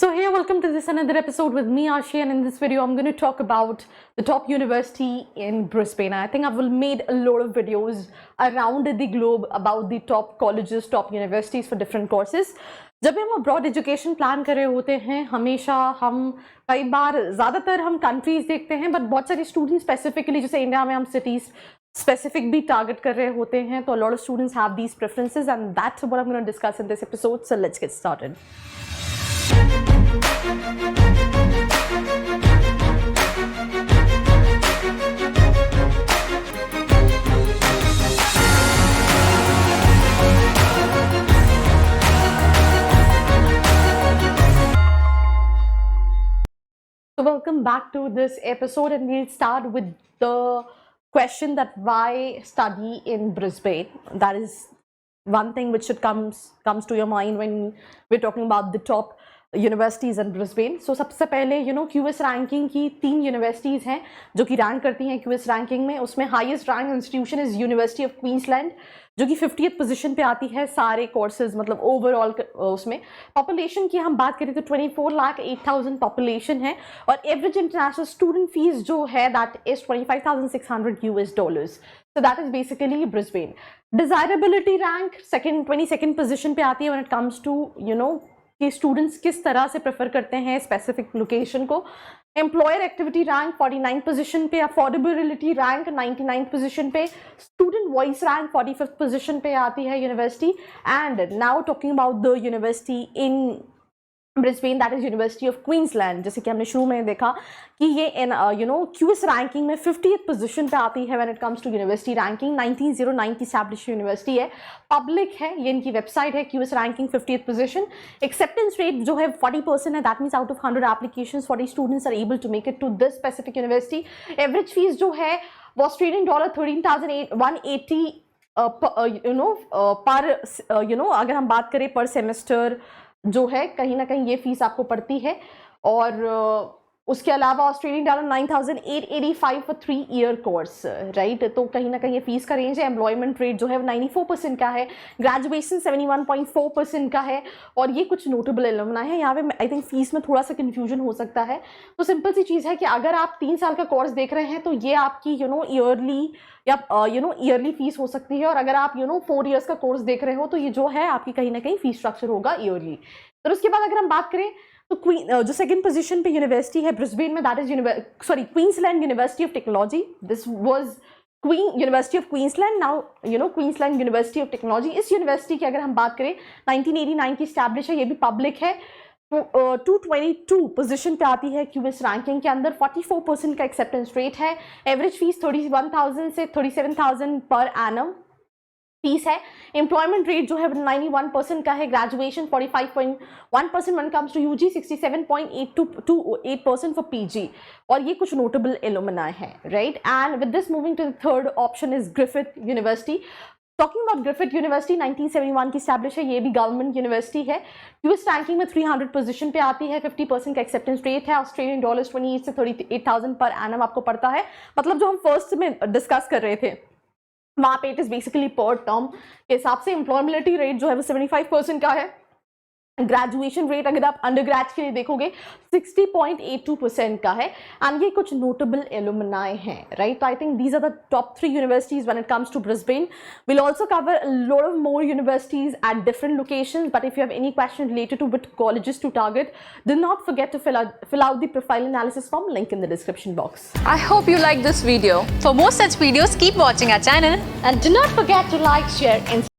So hey, welcome to this another episode with me, Ashi, and in this video I'm going to talk about the top university in Brisbane. I think I've made a lot of videos around the globe about the top colleges, top universities for different courses. जब भी हम abroad education plan कर रहे होते हैं, हमेशा हम कई बार ज़्यादातर हम कंट्रीज देखते हैं, बट बहुत सारे स्टूडेंट्स स्पेसिफिकली जैसे इंडिया में हम सिटीज़ स्पेसिफिक भी टारगेट कर रहे होते हैं, तो a lot of students have these preferences and that's what I'm going to discuss in this episode. So let's get started. So welcome back to this episode, and we'll start with the question that why study in Brisbane. That is one thing which should comes to your mind when we're talking about the top universities in Brisbane. So सबसे पहले QS ranking की 3 universities हैं जो कि rank करती हैं QS ranking में. उसमें highest rank institution is university of Queensland जो कि 50th पोजीशन पे आती है सारे कोर्सेज, मतलब ओवरऑल उसमें. पॉपुलेशन की हम बात करें तो 24,08,000 पॉपुलेशन है और एवरेज इंटरनेशनल स्टूडेंट फीस जो है that is $25,600. So that is basically Brisbane. Desirability rank 22nd position पे आती है when it comes to कि स्टूडेंट्स किस तरह से प्रेफर करते हैं स्पेसिफिक लोकेशन को. एम्प्लॉयर एक्टिविटी रैंक 49 पोजीशन पे, अफोर्डेबिलिटी रैंक 99 पोजीशन पे, student voice rank 45th position पे आती है university. And now talking about the university in Brisbane, that is university of Queensland. जैसे कि हमने शुरू में देखा कि ये क्यूएस रैंकिंग में 50th पोजीशन पे आती है when it comes to university ranking. 1909 की एस्टैब्लिश यूनिवर्सिटी है, पब्लिक है, ये इनकी वेबसाइट है. QS ranking 50th position. Acceptance rate जो है 40% है. That means out of 100 applications 40 students are able to make it to this specific university. Average fees जो है वो ऑस्ट्रेलियन डॉलर 13,180 पर अगर हम बात करें पर सेमेस्टर जो है कहीं ना कहीं ये फीस आपको पड़ती है. और उसके अलावा Australian dollar 9,885 for 3 year course, right. तो कहीं ना कहीं ये फीस का रेंज है. एम्प्लॉयमेंट रेट जो है 94% का है. ग्रेजुएशन 71.4% का है. और ये कुछ नोटेबल एलुमनाई है. यहाँ पे आई थिंक फीस में थोड़ा सा कन्फ्यूजन हो सकता है. तो सिंपल सी चीज़ है कि अगर आप 3 साल का कोर्स देख रहे हैं तो ये आपकी ईयरली या ईयरली फीस हो सकती है. और अगर आप 4 ईयर्स का कोर्स देख रहे हो तो ये जो है आपकी कहीं ना कहीं फीस स्ट्रक्चर होगा ईयरली. तो उसके बाद अगर हम बात करें तो जो सेकंड पोजीशन पे यूनिवर्सिटी है ब्रिस्बेन में, that is Queensland university of technology. This was university of Queensland, now Queensland university of technology. इस यूनिवर्सिटी की अगर हम बात करें 1989 की स्टैब्लिश है, ये भी पब्लिक है. 222 पोजीशन पे आती है क्यूएस रैंकिंग के अंदर. 44% का एक्सेप्टेंस रेट है. एवरेज फीस 31,000 से 37,000 पर एनम फीस है. एम्प्लॉयमेंट रेट जो है 91% का है. Graduation 45.1% one comes to UG, 67.8% for PG. और ये कुछ नोटेबल एलुमनाई है, right. And with this moving to the third option is Griffith university. Talking about Griffith university 1971 की स्टैब्लिश है, ये भी गवर्नमेंट यूनिवर्सिटी है. यूएस रैंकिंग में 300 पोजीशन पे आती है. 50% का एक्सेप्टेंस रेट है. ऑस्ट्रेलियन डॉलर 28 से 38,000 पर एनम आपको पड़ता है. मतलब जो हम फर्स्ट में डिस्कस कर रहे थे वहाँ पे इट इज बेसिकली पर टर्म के हिसाब से. एम्प्लॉयबिलिटी रेट जो है वो 75% का है. ग्रेजुएशन रेट अगर आप अंडर ग्रेड के लिए देखोगे 60.82% का है. एंड ये कुछ नोटेबल एलुमनाई हैं, राइट. तो I think these are the top 3 universities when it comes to Brisbane. Will also cover a lot of more universities at different locations, but if you have any question related to which colleges to target, do not forget to fill out the profile analysis form, link in the description box. I hope you liked this video. For more such videos, keep watching our channel And do not forget to like, share and